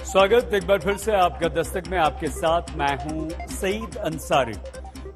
स्वागत एक बार फिर से आपका दस्तक में, आपके साथ मैं हूं सईद अंसारी।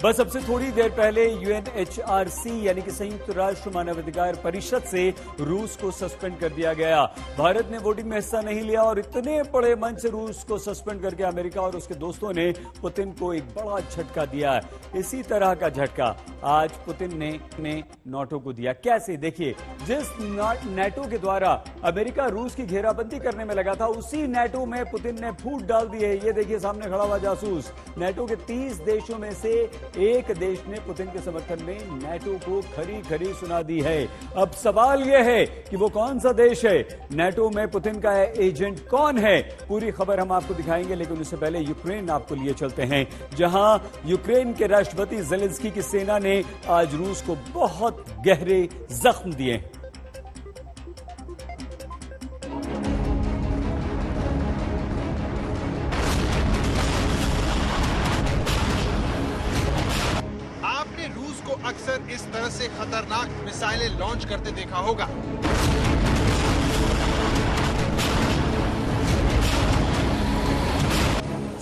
बस अब से थोड़ी देर पहले UNHRC यानी कि संयुक्त राष्ट्र मानवाधिकार परिषद से रूस को सस्पेंड कर दिया गया। भारत ने वोटिंग में हिस्सा नहीं लिया और इतने बड़े मंच से रूस को सस्पेंड करके अमेरिका और उसके दोस्तों ने पुतिन को एक बड़ा झटका दिया। इसी तरह का झटका आज पुतिन ने नाटो को दिया। कैसे? देखिए, जिस नाटो के द्वारा अमेरिका रूस की घेराबंदी करने में लगा था, उसी नाटो में पुतिन ने फूट डाल दी है। ये देखिए सामने खड़ा हुआ जासूस। नाटो के 30 देशों में से एक देश ने पुतिन के समर्थन में नाटो को खरी खरी सुना दी है। अब सवाल यह है कि वो कौन सा देश है, नाटो में पुतिन का एजेंट कौन है। पूरी खबर हम आपको दिखाएंगे, लेकिन उससे पहले यूक्रेन आपको लिए चलते हैं, जहां यूक्रेन के राष्ट्रपति ज़ेलेंस्की की सेना ने आज रूस को बहुत गहरे जख्म दिए। अक्सर इस तरह से खतरनाक मिसाइलें लॉन्च करते देखा होगा।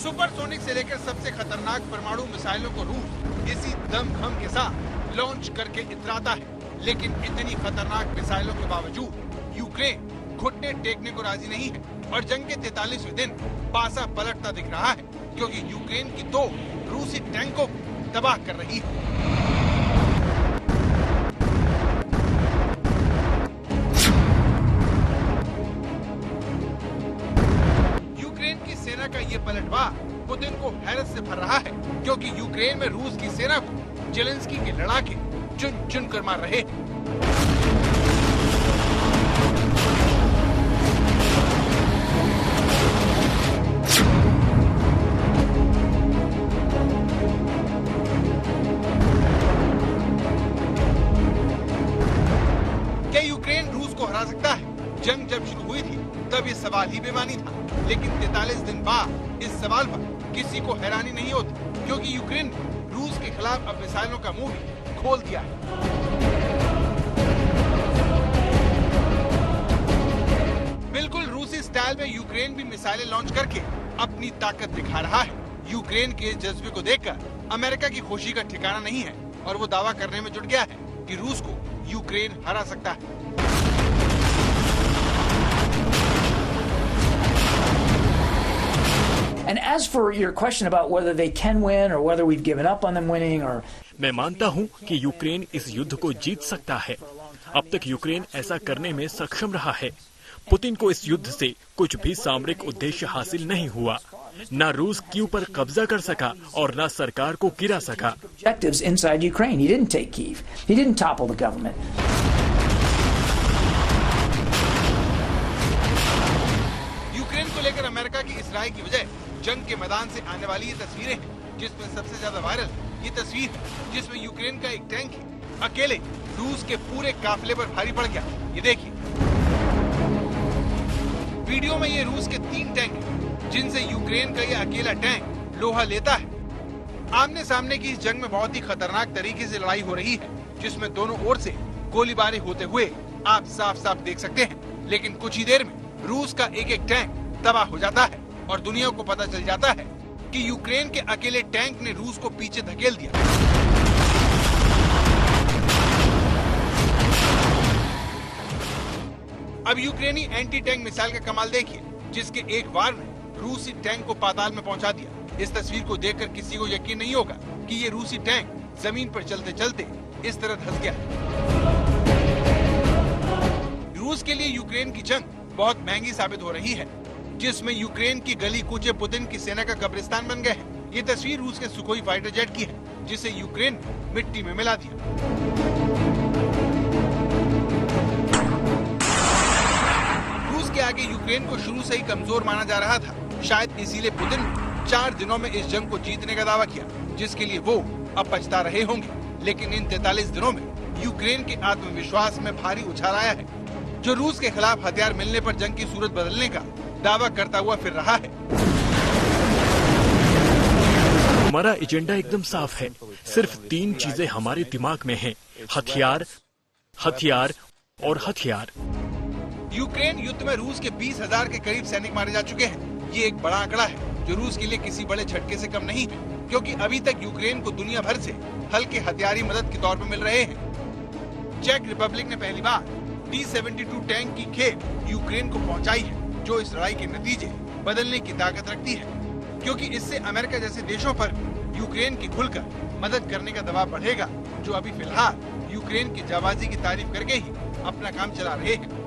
सुपरसोनिक से लेकर सबसे खतरनाक परमाणु मिसाइलों को रूस इसी दमखम के साथ लॉन्च करके इतराता है। लेकिन इतनी खतरनाक मिसाइलों के बावजूद यूक्रेन घुटने टेकने को राजी नहीं है और जंग के 43वें दिन पासा पलटता दिख रहा है, क्योंकि यूक्रेन की 2 रूसी टैंकों को तबाह कर रही है। का ये पलटवार पुतिन को हैरत से भर रहा है, क्योंकि यूक्रेन में रूस की सेना को ज़ेलेंस्की के लड़ाके चुन चुन कर मार रहे हैं। क्या यूक्रेन रूस को हरा सकता है? जंग जब शुरू हुई थी तब ये सवाल ही बेमानी था, लेकिन 43 दिन बाद इस सवाल पर किसी को हैरानी नहीं होती, क्योंकि यूक्रेन ने रूस के खिलाफ अब मिसाइलों का मुंह ही खोल दिया है। बिल्कुल रूसी स्टाइल में यूक्रेन भी मिसाइलें लॉन्च करके अपनी ताकत दिखा रहा है। यूक्रेन के जज्बे को देखकर अमेरिका की खुशी का ठिकाना नहीं है और वो दावा करने में जुट गया है कि रूस को यूक्रेन हरा सकता है। And as for your question about whether they can win or whether we've given up on them winning or मैं मानता हूं कि यूक्रेन इस युद्ध को जीत सकता है। अब तक यूक्रेन ऐसा करने में सक्षम रहा है। पुतिन को इस युद्ध से कुछ भी सामरिक उद्देश्य हासिल नहीं हुआ। न रूस कीव पर कब्जा कर सका और न सरकार को गिरा सका। objectives inside Ukraine. He didn't take Kyiv. He didn't topple the government. Ukraine को लेकर अमेरिका की इस राय की वजह जंग के मैदान से आने वाली ये तस्वीरें हैं, जिसमें सबसे ज्यादा वायरल ये तस्वीर है जिसमें यूक्रेन का एक टैंक अकेले रूस के पूरे काफिले पर भारी पड़ गया। ये देखिए, वीडियो में ये रूस के 3 टैंक हैं, जिनसे यूक्रेन का ये अकेला टैंक लोहा लेता है। आमने सामने की इस जंग में बहुत ही खतरनाक तरीके से लड़ाई हो रही है, जिसमें दोनों ओर से गोलीबारी होते हुए आप साफ साफ देख सकते हैं। लेकिन कुछ ही देर में रूस का एक एक टैंक तबाह हो जाता है और दुनिया को पता चल जाता है कि यूक्रेन के अकेले टैंक ने रूस को पीछे धकेल दिया। अब यूक्रेनी एंटी टैंक मिसाइल का कमाल देखिए, जिसके एक वार में रूसी टैंक को पाताल में पहुंचा दिया। इस तस्वीर को देखकर किसी को यकीन नहीं होगा कि ये रूसी टैंक जमीन पर चलते चलते इस तरह धंस गया। रूस के लिए यूक्रेन की जंग बहुत महंगी साबित हो रही है, जिसमें यूक्रेन की गली कूचे पुतिन की सेना का कब्रिस्तान बन गए हैं। ये तस्वीर रूस के सुखोई फाइटर जेट की है, जिसे यूक्रेन मिट्टी में मिला दिया। रूस के आगे यूक्रेन को शुरू से ही कमजोर माना जा रहा था। शायद इसीलिए पुतिन ने 4 दिनों में इस जंग को जीतने का दावा किया, जिसके लिए वो अब पछता रहे होंगे। लेकिन इन 43 दिनों में यूक्रेन के आत्मविश्वास में भारी उछाल आया है, जो रूस के खिलाफ हथियार मिलने पर जंग की सूरत बदलने का दावा करता हुआ फिर रहा है। हमारा एजेंडा एकदम साफ है। सिर्फ 3 चीजें हमारे दिमाग में हैं: हथियार, हथियार और हथियार। यूक्रेन युद्ध में रूस के 20,000 के करीब सैनिक मारे जा चुके हैं। ये एक बड़ा आंकड़ा है जो रूस के लिए किसी बड़े झटके से कम नहीं है, क्योंकि अभी तक यूक्रेन को दुनिया भर से हल्के हथियारी मदद के तौर पर मिल रहे हैं। चेक रिपब्लिक ने पहली बार T-72 टैंक की खेप यूक्रेन को पहुंचाई है, जो इस लड़ाई के नतीजे बदलने की ताकत रखती है, क्योंकि इससे अमेरिका जैसे देशों पर यूक्रेन की खुलकर मदद करने का दबाव बढ़ेगा, जो अभी फिलहाल यूक्रेन की जाबाजी की तारीफ करके ही अपना काम चला रहे हैं।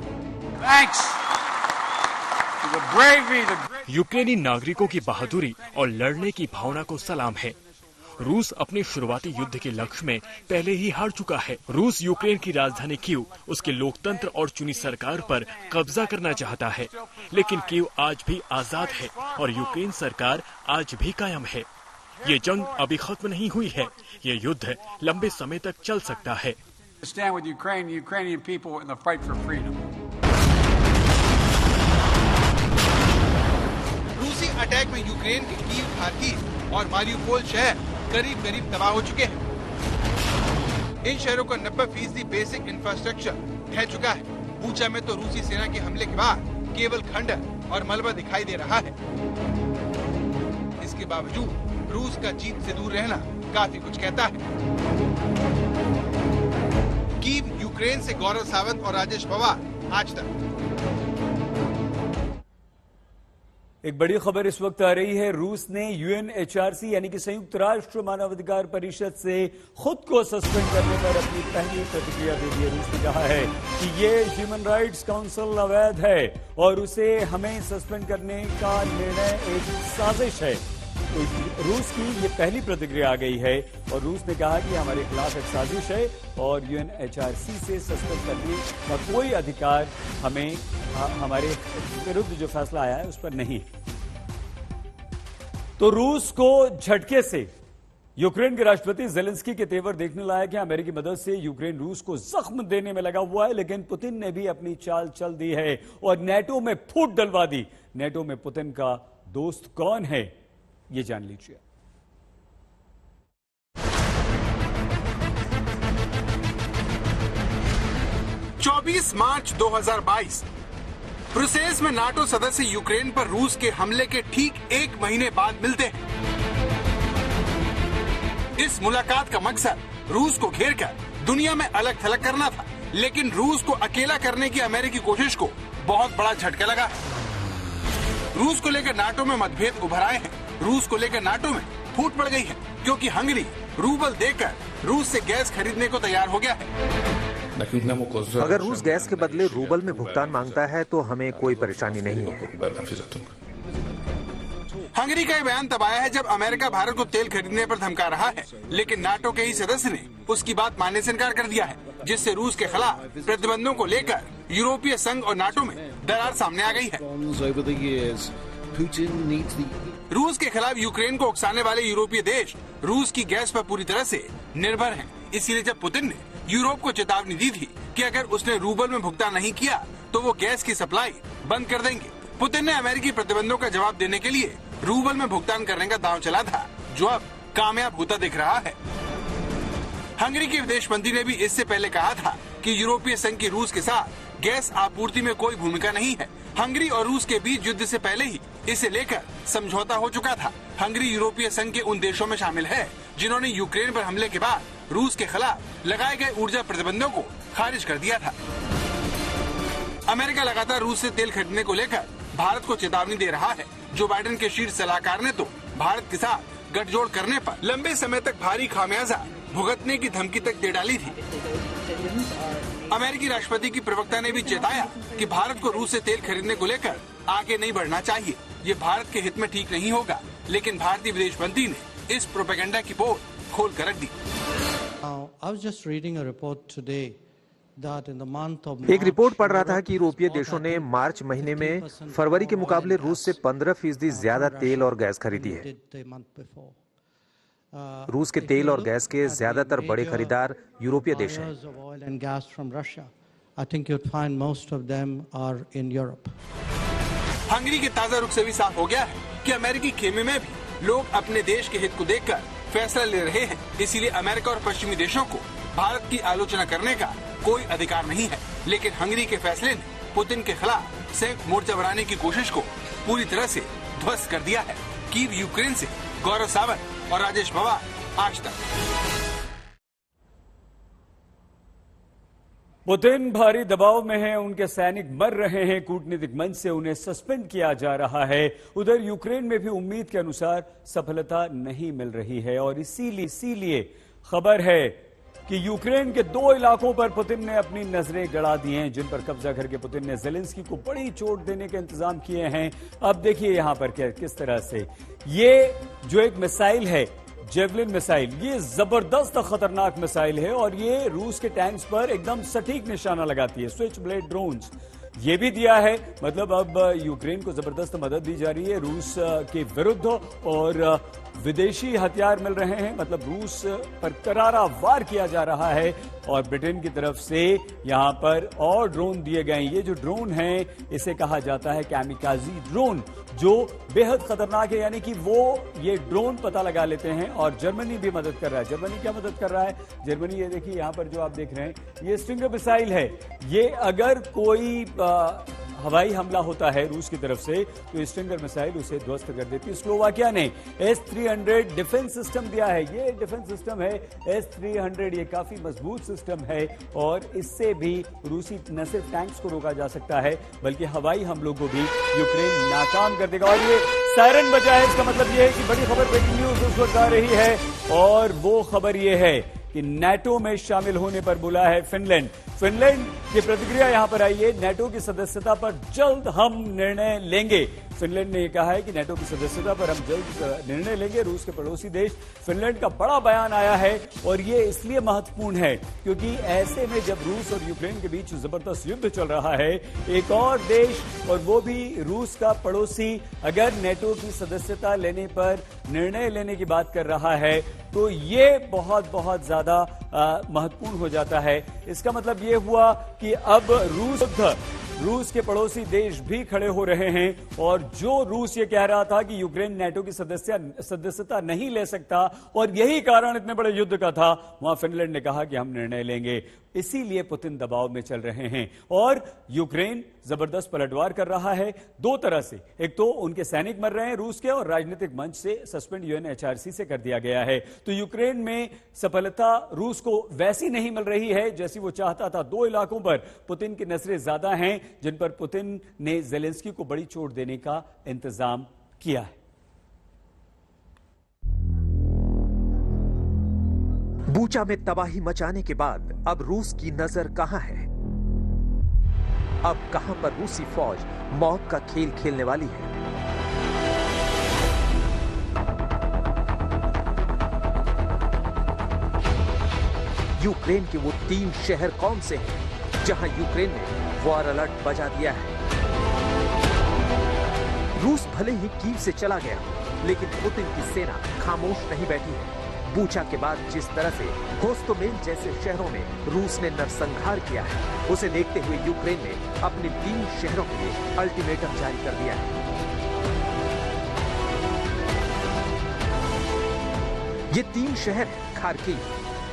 यूक्रेनी नागरिकों की बहादुरी और लड़ने की भावना को सलाम है। रूस अपने शुरुआती युद्ध के लक्ष्य में पहले ही हार चुका है। रूस यूक्रेन की राजधानी कीव, उसके लोकतंत्र और चुनी सरकार पर कब्जा करना चाहता है, लेकिन कीव आज भी आजाद है और यूक्रेन सरकार आज भी कायम है। ये जंग अभी खत्म नहीं हुई है, ये युद्ध लंबे समय तक चल सकता है। रूसी अटैक में यूक्रेन के कीव, खार्किव और मारियुपोल शहर करीब करीब तबाह हो चुके हैं। इन शहरों का 90% बेसिक इंफ्रास्ट्रक्चर ढह चुका है। बूचा में तो रूसी सेना के हमले के बाद केवल खंडर और मलबा दिखाई दे रहा है। इसके बावजूद रूस का जीत से दूर रहना काफी कुछ कहता है। कीव, यूक्रेन से गौरव सावंत और राजेश पवार, आज तक। एक बड़ी खबर इस वक्त आ रही है। रूस ने UNHRC यानी कि संयुक्त राष्ट्र मानवाधिकार परिषद से खुद को सस्पेंड करने पर अपनी पहली प्रतिक्रिया दे दी है। रूस ने कहा है कि ये ह्यूमन राइट्स काउंसिल अवैध है और उसे हमें सस्पेंड करने का निर्णय एक साजिश है। तो रूस की ये पहली प्रतिक्रिया आ गई है और रूस ने कहा कि हमारे खिलाफ एक साजिश है और UNHRC से सस्पेंड करने का कोई अधिकार हमें हमारे विरुद्ध जो फैसला आया है उस पर नहीं। तो रूस को झटके से यूक्रेन के राष्ट्रपति जेलेंस्की के तेवर देखने लायक है। अमेरिकी मदद से यूक्रेन रूस को जख्म देने में लगा हुआ है, लेकिन पुतिन ने भी अपनी चाल चल दी है और नेटो में फूट डलवा दी। नेटो में पुतिन का दोस्त कौन है, ये जान लीजिए। चौबीस मार्च 2022 ब्रुसेल्स में नाटो सदस्य यूक्रेन पर रूस के हमले के ठीक एक महीने बाद मिलते हैं। इस मुलाकात का मकसद रूस को घेरकर दुनिया में अलग थलग करना था, लेकिन रूस को अकेला करने की अमेरिकी कोशिश को बहुत बड़ा झटका लगा है। रूस को लेकर नाटो में मतभेद उभर आए हैं। रूस को लेकर नाटो में फूट पड़ गई है, क्योंकि हंगरी रूबल देकर रूस से गैस खरीदने को तैयार हो गया है। अगर रूस गैस के बदले रूबल में भुगतान मांगता है तो हमें कोई परेशानी नहीं है। हंगरी का ये बयान तब आया है जब अमेरिका भारत को तेल खरीदने पर धमका रहा है, लेकिन नाटो के ही सदस्य ने उसकी बात मानने से इनकार कर दिया है, जिससे रूस के खिलाफ प्रतिबंधों को लेकर यूरोपीय संघ और नाटो में दरार सामने आ गई है। रूस के खिलाफ यूक्रेन को उकसाने वाले यूरोपीय देश रूस की गैस पर पूरी तरह से निर्भर हैं। इसीलिए जब पुतिन ने यूरोप को चेतावनी दी थी कि अगर उसने रूबल में भुगतान नहीं किया तो वो गैस की सप्लाई बंद कर देंगे, पुतिन ने अमेरिकी प्रतिबंधों का जवाब देने के लिए रूबल में भुगतान करने का दांव चला था, जो अब कामयाब होता दिख रहा है। हंगरी के विदेश मंत्री ने भी इससे पहले कहा था कि यूरोपीय संघ की रूस के साथ गैस आपूर्ति में कोई भूमिका नहीं है। हंगरी और रूस के बीच युद्ध से पहले ही इसे लेकर समझौता हो चुका था। हंगरी यूरोपीय संघ के उन देशों में शामिल है जिन्होंने यूक्रेन पर हमले के बाद रूस के खिलाफ लगाए गए ऊर्जा प्रतिबंधों को खारिज कर दिया था। अमेरिका लगातार रूस से तेल खरीदने को लेकर भारत को चेतावनी दे रहा है। जो बाइडेन के शीर्ष सलाहकार ने तो भारत के साथ गठजोड़ करने पर लंबे समय तक भारी खामियाजा भुगतने की धमकी तक दे डाली थी। अमेरिकी राष्ट्रपति की प्रवक्ता ने भी चेताया कि भारत को रूस से तेल खरीदने को लेकर आगे नहीं बढ़ना चाहिए, ये भारत के हित में ठीक नहीं होगा। लेकिन भारतीय विदेश मंत्री ने इस प्रोपेगेंडा की पोल खोल कर रख दी। एक रिपोर्ट पढ़ रहा था कि यूरोपीय देशों ने मार्च महीने में फरवरी के मुकाबले रूस से 15% ज्यादा तेल और गैस खरीदी है। रूस के तेल और गैस के ज्यादातर बड़े खरीदार यूरोपीय देश हैं। हंगरी के ताजा रुख से भी साफ हो गया है कि अमेरिकी खेमे में भी लोग अपने देश के हित को देखकर फैसला ले रहे हैं। इसीलिए अमेरिका और पश्चिमी देशों को भारत की आलोचना करने का कोई अधिकार नहीं है। लेकिन हंगरी के फैसले ने पुतिन के खिलाफ संयुक्त मोर्चा बनाने की कोशिश को पूरी तरह से ध्वस्त कर दिया है। कीव यूक्रेन से गौरव सावंत और राजेश पवार, आज तक। पुतिन भारी दबाव में हैं, उनके सैनिक मर रहे हैं, कूटनीतिक मंच से उन्हें सस्पेंड किया जा रहा है। उधर यूक्रेन में भी उम्मीद के अनुसार सफलता नहीं मिल रही है और इसीलिए खबर है कि यूक्रेन के 2 इलाकों पर पुतिन ने अपनी नजरें गड़ा दी हैं, जिन पर कब्जा करके पुतिन ने जेलेंस्की को बड़ी चोट देने के इंतजाम किए हैं। अब देखिए यहां पर किस तरह से ये जो एक मिसाइल है, जेवलिन मिसाइल, ये जबरदस्त खतरनाक मिसाइल है और ये रूस के टैंक्स पर एकदम सटीक निशाना लगाती है। स्विच ब्लेड ड्रोन्स ये भी दिया है, मतलब अब यूक्रेन को जबरदस्त मदद दी जा रही है रूस के विरुद्ध और विदेशी हथियार मिल रहे हैं, मतलब रूस पर करारा वार किया जा रहा है और ब्रिटेन की तरफ से यहां पर और ड्रोन दिए गए हैं। ये जो ड्रोन है इसे कहा जाता है कैमिकाजी ड्रोन, जो बेहद खतरनाक है, यानी कि वो ये ड्रोन पता लगा लेते हैं और जर्मनी भी मदद कर रहा है। जर्मनी क्या मदद कर रहा है? जर्मनी ये देखिए यहां पर जो आप देख रहे हैं ये स्टिंगर मिसाइल है। ये अगर कोई हवाई हमला होता है रूस की तरफ से तो स्टिंगर मिसाइल उसे ध्वस्त कर देती है। स्लोवाकिया ने S-300 डिफेंस सिस्टम दिया है। ये डिफेंस सिस्टम है S-300, ये काफी मजबूत सिस्टम है और इससे भी रूसी न सिर्फ टैंक्स को रोका जा सकता है बल्कि हवाई हमलों को भी यूक्रेन नाकाम कर देगा। और ये सायरन बजा है, इसका मतलब ये है कि बड़ी खबर, ब्रेकिंग न्यूज उस वक्त आ रही है और वो खबर ये है कि नाटो में शामिल होने पर बोला है फिनलैंड। फिनलैंड की प्रतिक्रिया यहां पर आई है, नाटो की सदस्यता पर जल्द हम निर्णय लेंगे। फिनलैंड ने कहा है कि नाटो की सदस्यता पर हम जल्द निर्णय लेंगे। रूस के पड़ोसी देश फिनलैंड का बड़ा बयान आया है और ये इसलिए महत्वपूर्ण है क्योंकि ऐसे में जब रूस और यूक्रेन के बीच जबरदस्त युद्ध चल रहा है, एक और देश और वो भी रूस का पड़ोसी अगर नाटो की सदस्यता लेने पर निर्णय लेने की बात कर रहा है तो ये बहुत ज्यादा महत्वपूर्ण हो जाता है। इसका मतलब ये हुआ कि अब रूस के पड़ोसी देश भी खड़े हो रहे हैं और जो रूस ये कह रहा था कि यूक्रेन नाटो की सदस्यता नहीं ले सकता और यही कारण इतने बड़े युद्ध का था, वहां फिनलैंड ने कहा कि हम निर्णय लेंगे। इसीलिए पुतिन दबाव में चल रहे हैं और यूक्रेन जबरदस्त पलटवार कर रहा है 2 तरह से। एक तो उनके सैनिक मर रहे हैं रूस के और राजनीतिक मंच से सस्पेंड UNHRC से कर दिया गया है। तो यूक्रेन में सफलता रूस को वैसी नहीं मिल रही है जैसी वो चाहता था। 2 इलाकों पर पुतिन की नजरें ज्यादा हैं जिन पर पुतिन ने जेलेंस्की को बड़ी चोट देने का इंतजाम किया है। बूचा में तबाही मचाने के बाद अब रूस की नजर कहां है? अब कहां पर रूसी फौज मौत का खेल खेलने वाली है? यूक्रेन के वो 3 शहर कौन से हैं जहां यूक्रेन ने वॉर अलर्ट बजा दिया है? रूस भले ही कीव से चला गया लेकिन पुतिन की सेना खामोश नहीं बैठी है। बूचा के बाद जिस तरह से होस्टोमेल जैसे शहरों में रूस ने नरसंहार किया है, उसे देखते हुए यूक्रेन ने अपने 3 शहरों के लिए अल्टीमेटम जारी कर दिया है। ये 3 शहर हैं खार्किव,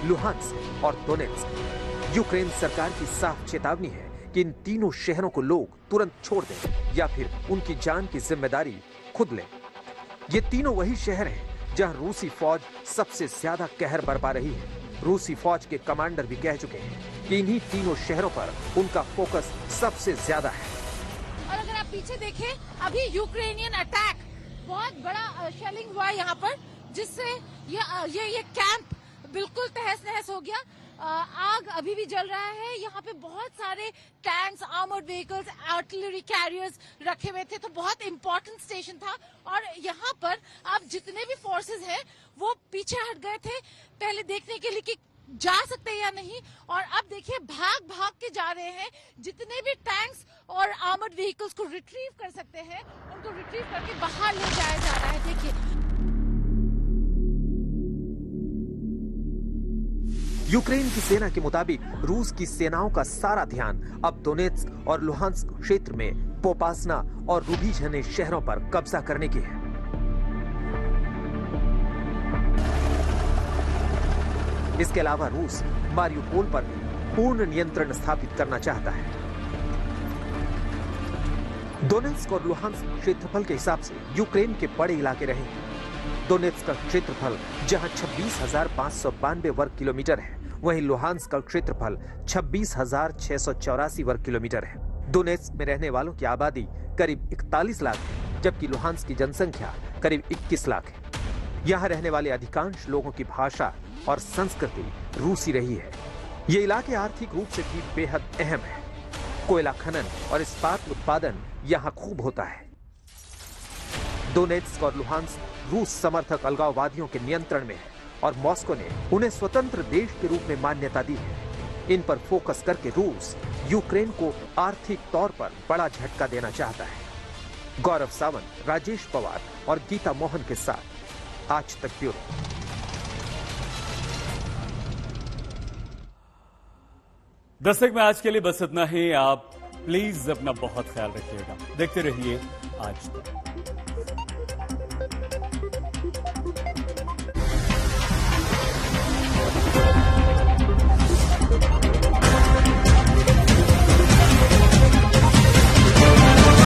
लुहांस्क और दोनेत्स्क। यूक्रेन सरकार की साफ चेतावनी है कि इन तीनों शहरों को लोग तुरंत छोड़ दें या फिर उनकी जान की जिम्मेदारी खुद लें। ये तीनों वही शहर हैं जहां रूसी फौज सबसे ज्यादा कहर बरपा रही है। रूसी फौज के कमांडर भी कह चुके हैं कि इन्हीं तीनों शहरों पर उनका फोकस सबसे ज्यादा है। और अगर आप पीछे देखें, अभी यूक्रेनियन अटैक, बहुत बड़ा शेलिंग हुआ यहाँ पर, जिससे ये कैंप बिल्कुल तहस नहस हो गया। आग अभी भी जल रहा है। यहाँ पे बहुत सारे tanks, armoured vehicles, artillery carriers रखे हुए थे, तो बहुत इंपॉर्टेंट स्टेशन था। और यहाँ पर अब जितने भी फोर्सेस हैं वो पीछे हट गए थे पहले देखने के लिए कि जा सकते हैं या नहीं, और अब देखिए भाग भाग के जा रहे हैं। जितने भी टैंक्स और आर्मर्ड व्हीकल्स को रिट्रीव कर सकते हैं उनको रिट्रीव करके बाहर ले जाया जा रहा है। देखिए यूक्रेन की सेना के मुताबिक रूस की सेनाओं का सारा ध्यान अब दोनेत्स्क और लुहांस्क क्षेत्र में पोपासना और रुबीझने शहरों पर कब्जा करने की है। इसके अलावा रूस मारियुपोल पर पूर्ण नियंत्रण स्थापित करना चाहता है। डोनेट्स्क और लुहांस्क क्षेत्रफल के हिसाब से यूक्रेन के बड़े इलाके रहे हैं। डोनेट्स्क का क्षेत्रफल जहां 26,592 वर्ग किलोमीटर है, वहीं लुहांस्क का क्षेत्रफल 26,684 वर्ग किलोमीटर है। डोनेट्स्क में रहने वालों की आबादी करीब 41 लाख है, जबकि लुहांस्क की जनसंख्या करीब 21 लाख है। यहाँ रहने वाले अधिकांश लोगों की भाषा और संस्कृति रूसी रही है। ये इलाके आर्थिक रूप से भी बेहद अहम है। कोयला खनन और इस्पात उत्पादन यहाँ खूब होता है। डोनेट्स्क और लुहांस्क रूस समर्थक अलगाववादियों के नियंत्रण में है और मॉस्को ने उन्हें स्वतंत्र देश के रूप में मान्यता दी है। इन पर फोकस करके रूस यूक्रेन को आर्थिक तौर पर बड़ा झटका देना चाहता है। गौरव सावंत, राजेश पवार और गीता मोहन के साथ आज तक ब्यूरो। दस्तक में आज के लिए बस इतना ही। आप प्लीज अपना बहुत ख्याल रखिएगा। देखते रहिए आज तक।